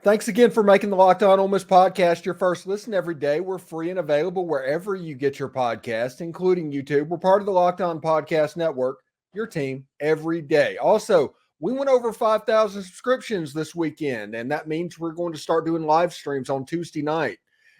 Thanks again for making the Locked On Ole Miss podcast your first listen every day. We're free and available wherever you get your podcast, including YouTube. We're part of the Locked On Podcast Network, your team every day. Also, we went over 5,000 subscriptions this weekend, and that means we're going to start doing live streams on Tuesday night.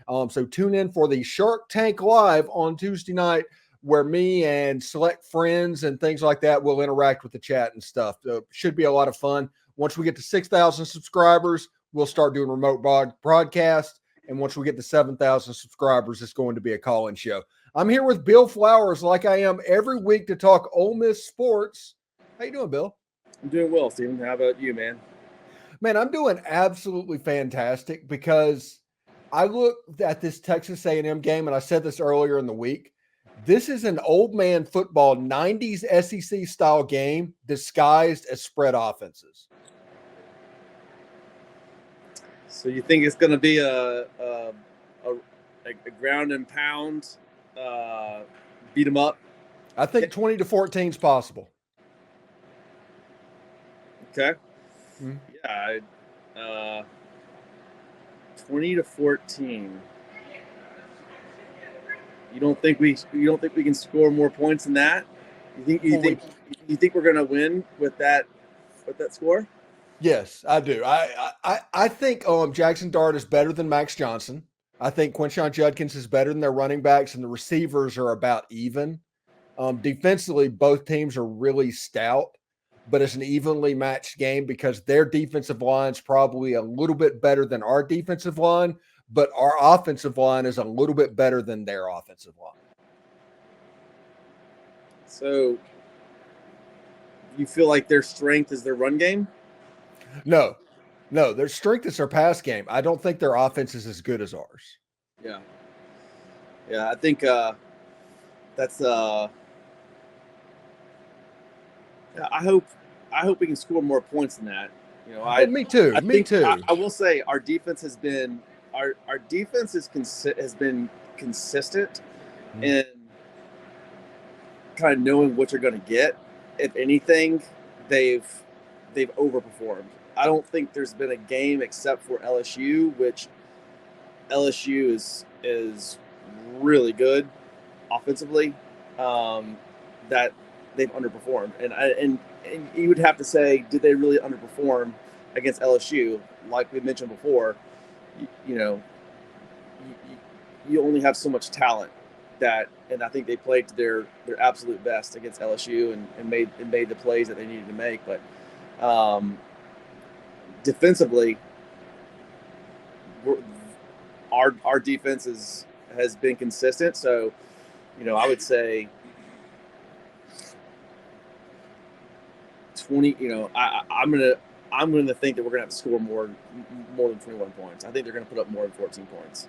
So tune in for the Shark Tank Live on Tuesday night, where me and select friends and things like that will interact with the chat and stuff. So should be a lot of fun. Once we get to 6,000 subscribers, we'll start doing remote broadcast. And once we get to 7,000 subscribers, it's going to be a call-in show. I'm here with Bill Flowers like I am every week to talk Ole Miss sports. How you doing, Bill? I'm doing well, Steven. How about you, man? Man, I'm doing absolutely fantastic because I looked at this Texas A&M game, and I said this earlier in the week. This is an old man football 90s SEC style game disguised as spread offenses. So you think it's going to be a ground and pound, beat them up? I think 20-14 is possible. Okay. Mm-hmm. Yeah. 20-14. You don't think we can score more points than that? You think we're going to win with that score? Yes, I do. I think Jaxson Dart is better than Max Johnson. I think Quinshon Judkins is better than their running backs, and the receivers are about even. Defensively, both teams are really stout, but it's an evenly matched game because their defensive line is probably a little bit better than our defensive line, but our offensive line is a little bit better than their offensive line. So you feel like their strength is their run game? No, their strength is their pass game. I don't think their offense is as good as ours. Yeah, I think that's. I hope we can score more points than that. You know, me too. I will say our defense has been has been consistent in kind of knowing what you're going to get. If anything, they've overperformed. I don't think there's been a game except for LSU, which LSU is really good offensively, that they've underperformed. And you would have to say, did they really underperform against LSU? Like we mentioned before, you only have so much talent and I think they played to their absolute best against LSU and made the plays that they needed to make. But defensively, our defense has been consistent. So, I would say 20. I'm gonna think that we're gonna have to score more than 21 points. I think they're gonna put up more than 14 points.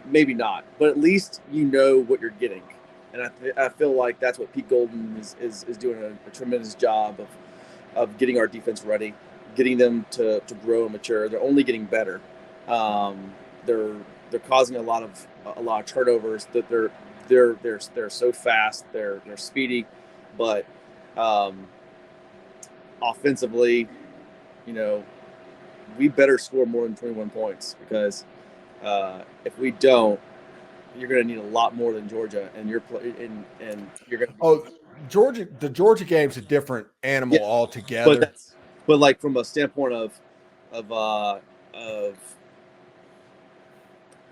Maybe not, but at least what you're getting. And I feel like that's what Pete Golden is doing a tremendous job of getting our defense ready, getting them to grow and mature. They're only getting better. They're causing a lot of turnovers. That they're so fast. They're speedy, but offensively, we better score more than 21 points because if we don't, you're going to need a lot more than Georgia, and you're going to. The Georgia game's a different animal altogether. But like from a standpoint of our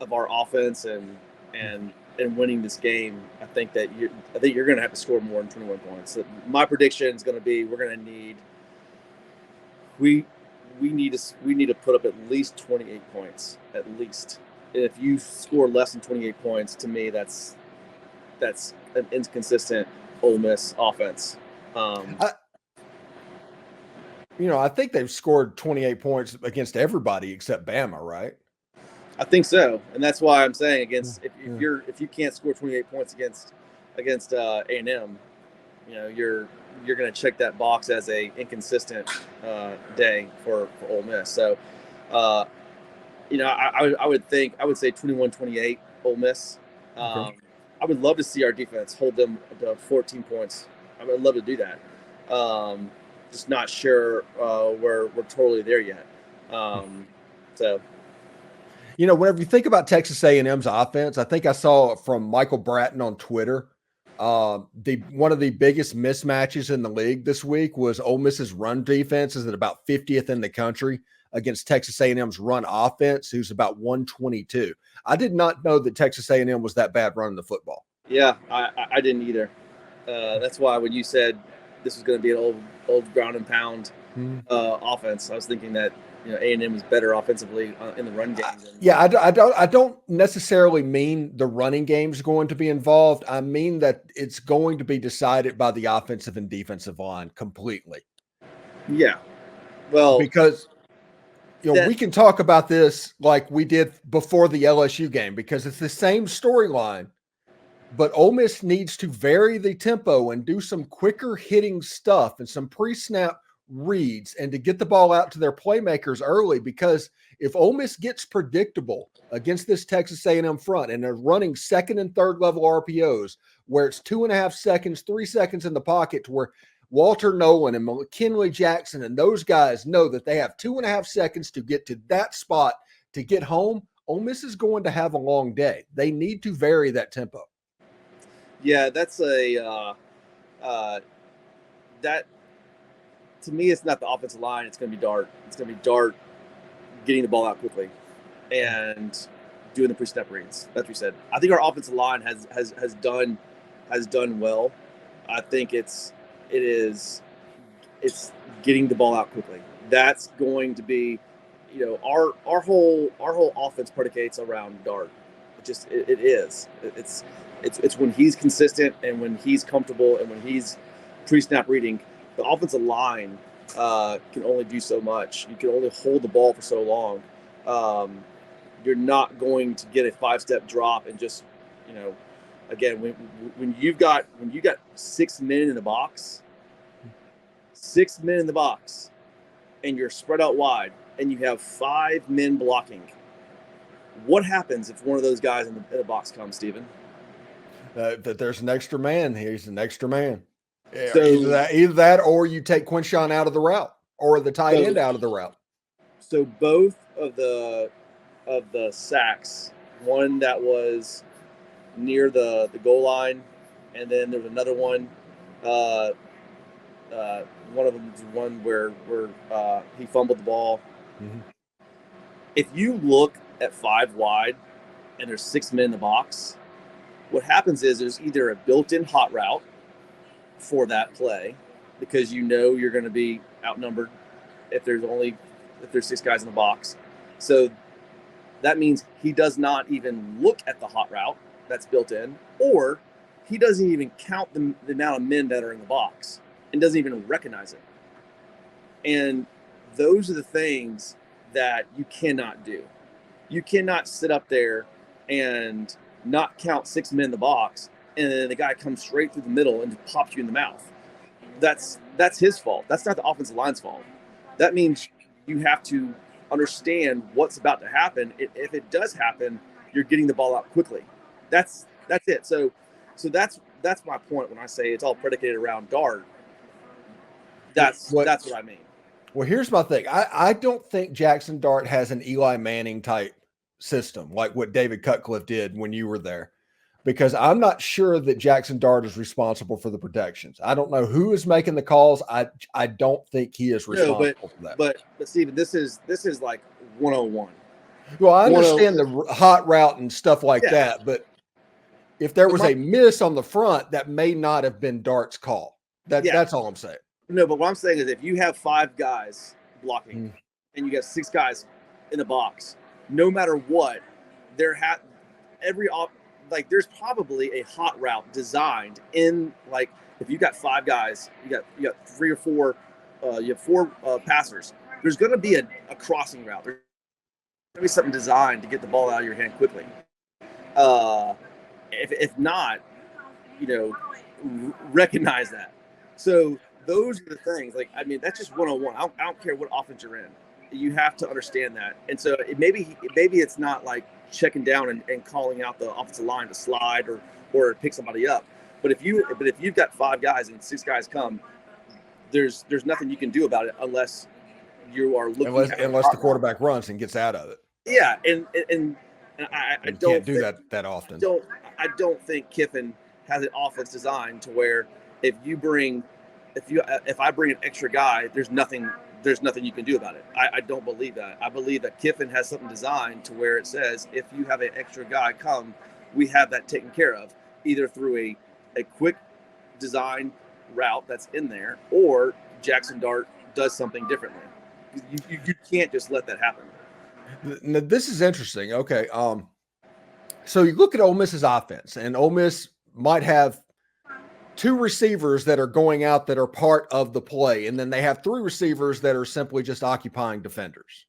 offense and winning this game, I think you're going to have to score more than 21 points. So my prediction is going to be we need to put up at least 28 points at least. If you score less than 28 points, to me, that's an inconsistent Ole Miss offense. I think they've scored 28 points against everybody except Bama, right? I think so, and that's why I'm saying if you can't score 28 points against A&M, you're going to check that box as a inconsistent day for Ole Miss. So. I would say 21-28 Ole Miss. I would love to see our defense hold them to 14 points. I would love to do that. Just not sure we're totally there yet. So, whenever you think about Texas A&M's offense, I think I saw from Michael Bratton on Twitter. One of the biggest mismatches in the league this week was Ole Miss's run defense is at about 50th in the country against Texas A&M's run offense, who's about 122. I did not know that Texas A&M was that bad running the football. Yeah, I didn't either. That's why when you said this was going to be an old ground and pound offense, I was thinking that A&M is better offensively in the run game. I don't necessarily mean the running game is going to be involved. I mean that it's going to be decided by the offensive and defensive line completely. Yeah, well, because we can talk about this like we did before the LSU game because it's the same storyline. But Ole Miss needs to vary the tempo and do some quicker hitting stuff and some pre-snap reads and to get the ball out to their playmakers early, because if Ole Miss gets predictable against this Texas A&M front and they're running second and third level RPOs where it's 2.5 seconds, 3 seconds in the pocket to where Walter Nolan and McKinley Jackson and those guys know that they have 2.5 seconds to get to that spot to get home, Ole Miss is going to have a long day. They need to vary that tempo. Yeah, that's that to me, it's not the offensive line. It's going to be Dart. It's going to be Dart getting the ball out quickly and doing the pre-snap reads. That's what you said. I think our offensive line has done well. I think it's getting the ball out quickly. That's going to be, our whole offense predicates around Dart. It is. It's when he's consistent and when he's comfortable and when he's pre-snap reading. The offensive line can only do so much. You can only hold the ball for so long. You're not going to get a 5-step drop and just, again, when you've got 6 men in the box, and you're spread out wide, and you have 5 men blocking. What happens if one of those guys in the box comes, Steven? That there's an extra man. He's an extra man. So, either that or you take Quinshawn out of the route or the tight end out of the route. So both of the sacks, one that was near the goal line, and then there was another one. One of them was one where he fumbled the ball. Mm-hmm. If you look at 5 wide and there's 6 men in the box, what happens is there's either a built-in hot route for that play because you're going to be outnumbered if there's 6 guys in the box. So that means he does not even look at the hot route that's built in, or he doesn't even count the amount of men that are in the box and doesn't even recognize it. And those are the things that you cannot do. You cannot sit up there and not count 6 men in the box, and then the guy comes straight through the middle and just pops you in the mouth. That's his fault. That's not the offensive line's fault. That means you have to understand what's about to happen. If it does happen, you're getting the ball out quickly. That's it. So that's my point when I say it's all predicated around Dart. That's what I mean. Well, here's my thing. I don't think Jaxson Dart has an Eli Manning type system like what David Cutcliffe did when you were there, because I'm not sure that Jaxson Dart is responsible for the protections. I don't know who is making the calls. I don't think he is responsible for that. But Steven, this is like 101. Well, I understand the hot route and stuff like that, but if there was a miss on the front, that may not have been Dart's call. That's all I'm saying. No, but what I'm saying is if you have 5 guys blocking and you got 6 guys in the box, no matter what, there's probably a hot route designed in, like, if you got 5 guys, you got 3 or 4, you have 4 passers. There's going to be a crossing route. There's going to be something designed to get the ball out of your hand quickly. If not, recognize that. So those are the things. Like, I mean, that's just 101. I don't care what offense you're in. You have to understand that. And so maybe it's not like checking down and calling out the offensive line to slide or pick somebody up. But if you've got 5 guys and 6 guys come, there's nothing you can do about it unless you are looking unless the quarterback runs and gets out of it. Yeah, and I don't can't do that often. I don't think Kiffin has an offense designed to where if I bring an extra guy, there's nothing you can do about it. I don't believe that. I believe that Kiffin has something designed to where it says if you have an extra guy come, we have that taken care of, either through a quick design route that's in there, or Jaxson Dart does something differently. You can't just let that happen. Now, this is interesting. Okay. So you look at Ole Miss's offense, and Ole Miss might have two receivers that are going out that are part of the play, and then they have three receivers that are simply just occupying defenders.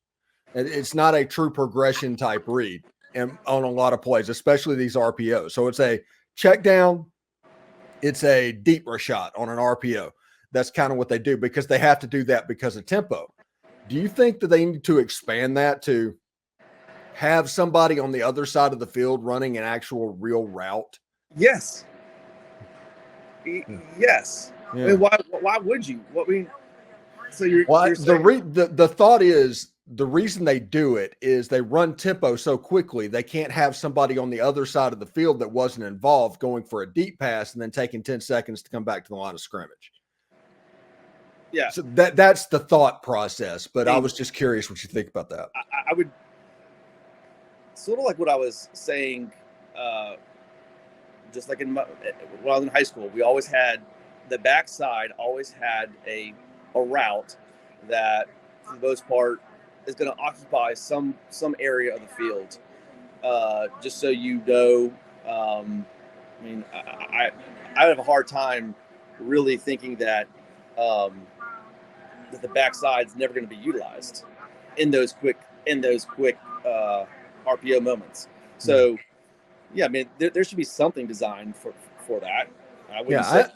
And it's not a true progression type read on a lot of plays, especially these RPOs. So it's a check down, it's a deep shot on an RPO. That's kind of what they do because they have to do that because of tempo. Do you think that they need to expand that to have somebody on the other side of the field running an actual real route? Yes. Yes. Yeah. I mean, why would you? So you're saying the thought is the reason they do it is they run tempo so quickly they can't have somebody on the other side of the field that wasn't involved going for a deep pass and then taking 10 seconds to come back to the line of scrimmage. Yeah. So that's the thought process, but I was just curious what you think about that. I would sort of like what I was saying, just like when I was in high school, we always had the backside always had a route that for the most part is going to occupy some area of the field. Just so you know, I mean, I have a hard time really thinking that that the backside's never going to be utilized in those quick RPO moments. So, yeah, I mean, there should be something designed for that. I wouldn't say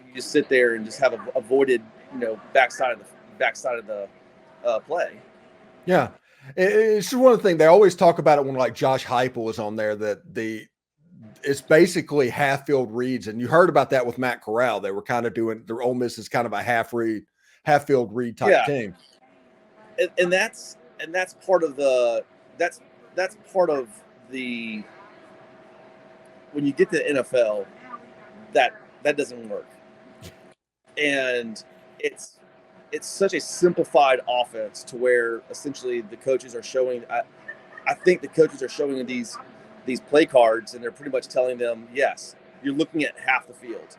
you just sit there and just have avoided, backside of the play. Yeah, it's just one of the things they always talk about it when like Josh Heupel is on there that it's basically half field reads, and you heard about that with Matt Corral. They were kind of doing their Ole Miss is kind of a half field read type team, and that's part of that's part of the when you get to the NFL that doesn't work, and it's such a simplified offense to where essentially the coaches are showing. I think the coaches are showing these play cards, and they're pretty much telling them, yes, you're looking at half the field.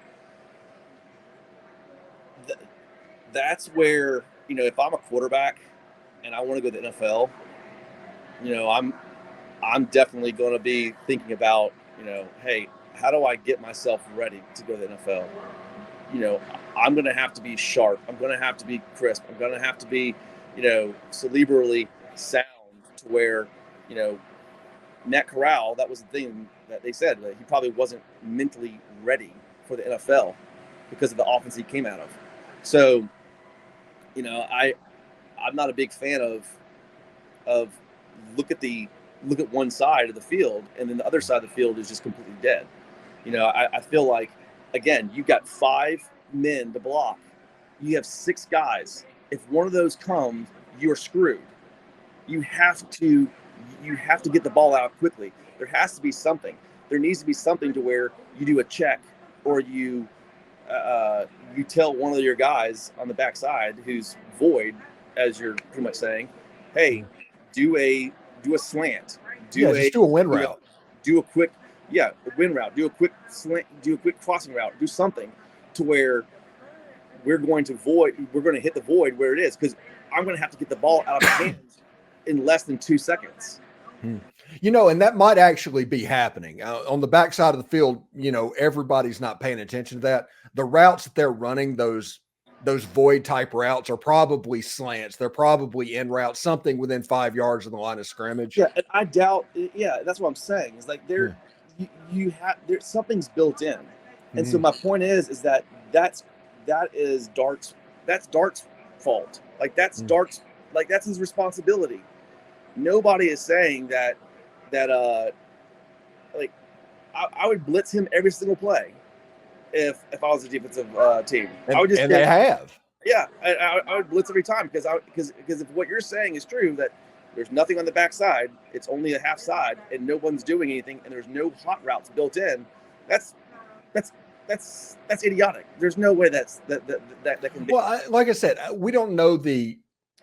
That's where, if I'm a quarterback and I want to go to the NFL, I'm definitely going to be thinking about, hey, how do I get myself ready to go to the NFL? I'm going to have to be sharp. I'm going to have to be crisp. I'm going to have to be, cerebrally sound to where, Matt Corral, that was the thing that they said, that he probably wasn't mentally ready for the NFL because of the offense he came out of. So, I'm not a big fan of look at one side of the field and then the other side of the field is just completely dead. I feel like, again, you've got 5 men to block. You have 6 guys. If one of those comes, you're screwed. You have to get the ball out quickly. There has to be something. There needs to be something to where you do a check or you tell one of your guys on the backside who's void, as you're pretty much saying, hey, do a slant. Just do a win route. Do a quick win route. Do a quick slant. Do a quick crossing route. Do something to where we're going to hit the void where it is, because I'm going to have to get the ball out of my hands in less than 2 seconds. And that might actually be happening on the backside of the field. Everybody's not paying attention to that. The routes that they're running, those void type routes, are probably slants. They're probably in route, something within 5 yards of the line of scrimmage. Yeah, and I doubt. Yeah, that's what I'm saying. It's like something's built in, and so my point is that is Dart's. That's Dart's fault. Like that's Dart's. Like that's his responsibility. Nobody is saying that like I would blitz him every single play if I was a defensive team. They have. Yeah, I would blitz every time because if what you're saying is true, that there's nothing on the backside, it's only a half side, and no one's doing anything, and there's no hot routes built in. That's idiotic. There's no way that can be. Well, like I said, we don't know the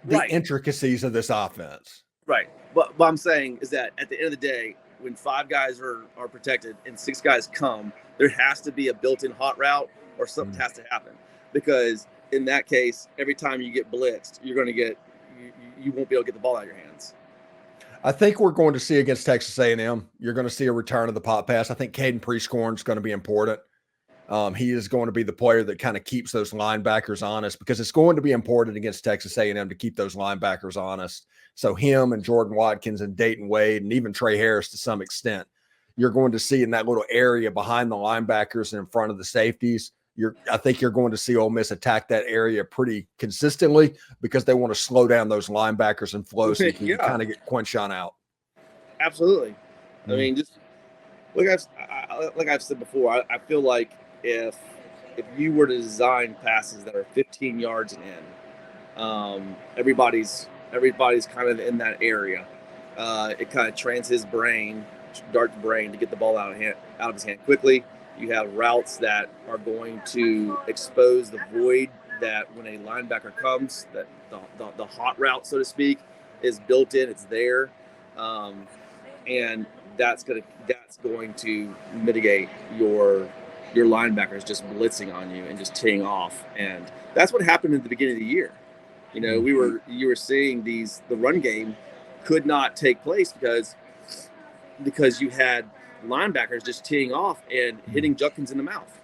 Right. intricacies of this offense. Right. But what I'm saying is that at the end of the day, when 5 guys are protected and 6 guys come, there has to be a built-in hot route or something has to happen. Because in that case, every time you get blitzed, you're going to get you won't be able to get the ball out of your hands. I think we're going to see against Texas A&M, you're going to see a return of the pop pass. I think Caden Prescorn is going to be important. He is going to be the player that kind of keeps those linebackers honest, because it's going to be important against Texas A&M to keep those linebackers honest. So him and Jordan Watkins and Dayton Wade and even Trey Harris to some extent, you're going to see in that little area behind the linebackers and in front of the safeties. I think you're going to see Ole Miss attack that area pretty consistently because they want to slow down those linebackers and flow so you can kind of get Quinshon out. Absolutely. Mm-hmm. I mean, just like I've said before, I feel like if you were to design passes that are 15 yards and in, everybody's kind of in that area. It kind of trains Dart's brain to get the ball out of his hand quickly. You have routes that are going to expose the void that when a linebacker comes, that the hot route, so to speak, is built in. It's there, and that's going to mitigate your linebackers just blitzing on you and just teeing off. And that's what happened at the beginning of the year. You know, you were seeing the run game could not take place because you had linebackers just teeing off and hitting Junkins in the mouth.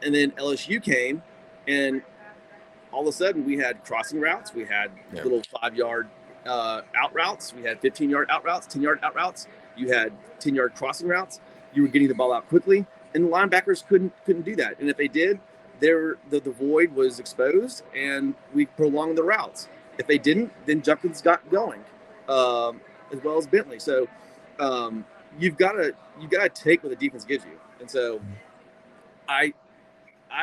And then LSU came, and all of a sudden we had crossing routes. We had little 5-yard out routes. We had 15-yard out routes, 10-yard out routes. You had 10-yard crossing routes. You were getting the ball out quickly, and the linebackers couldn't do that. And if they did, the void was exposed, and we prolonged the routes. If they didn't, then Junkins got going, as well as Bentley. So you've got to take what the defense gives you. And so I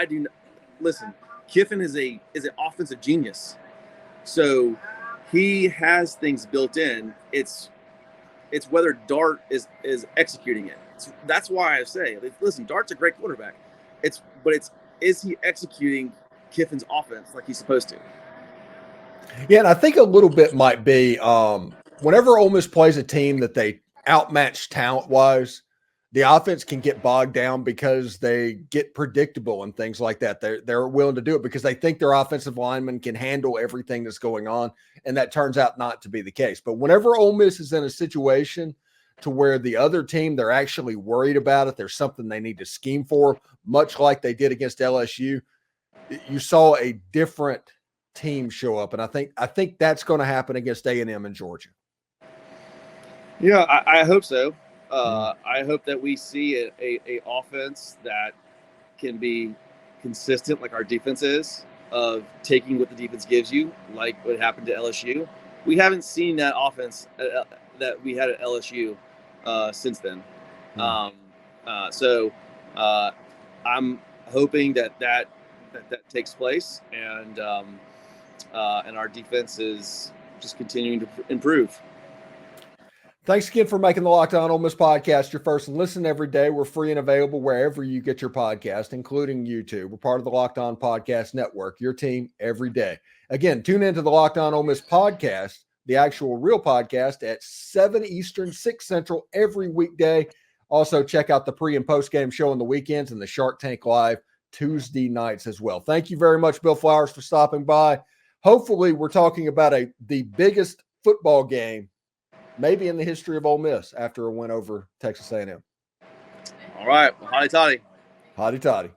do not, listen. Kiffin is an offensive genius, so he has things built in. It's whether Dart is executing it. That's why I say, listen, Dart's a great quarterback. Is he executing Kiffin's offense like he's supposed to? Yeah, and I think a little bit might be whenever Ole Miss plays a team that they outmatch talent-wise, the offense can get bogged down because they get predictable and things like that. They're willing to do it because they think their offensive linemen can handle everything that's going on, and that turns out not to be the case. But whenever Ole Miss is in a situation to where the other team, they're actually worried about it, there's something they need to scheme for, much like they did against LSU, you saw a different team show up, and I think that's going to happen against A&M in Georgia. Yeah, I hope so. I hope that we see a offense that can be consistent like our defense is, of taking what the defense gives you, like what happened to LSU. We haven't seen that offense that we had at LSU since then. So I'm hoping that takes place, and our defense is just continuing to improve. Thanks again for making the Locked On Ole Miss podcast your first and listen every day. We're free and available wherever you get your podcast, including YouTube. We're part of the Locked On Podcast Network, your team every day. Again, tune into the Locked On Ole Miss podcast, the actual real podcast, at 7 Eastern, 6 Central every weekday. Also, check out the pre- and post-game show on the weekends and the Shark Tank Live Tuesday nights as well. Thank you very much, Bill Flowers, for stopping by. Hopefully, we're talking about the biggest football game maybe in the history of Ole Miss after a win over Texas A&M. All right. Well, hotty toddy. Hotty toddy.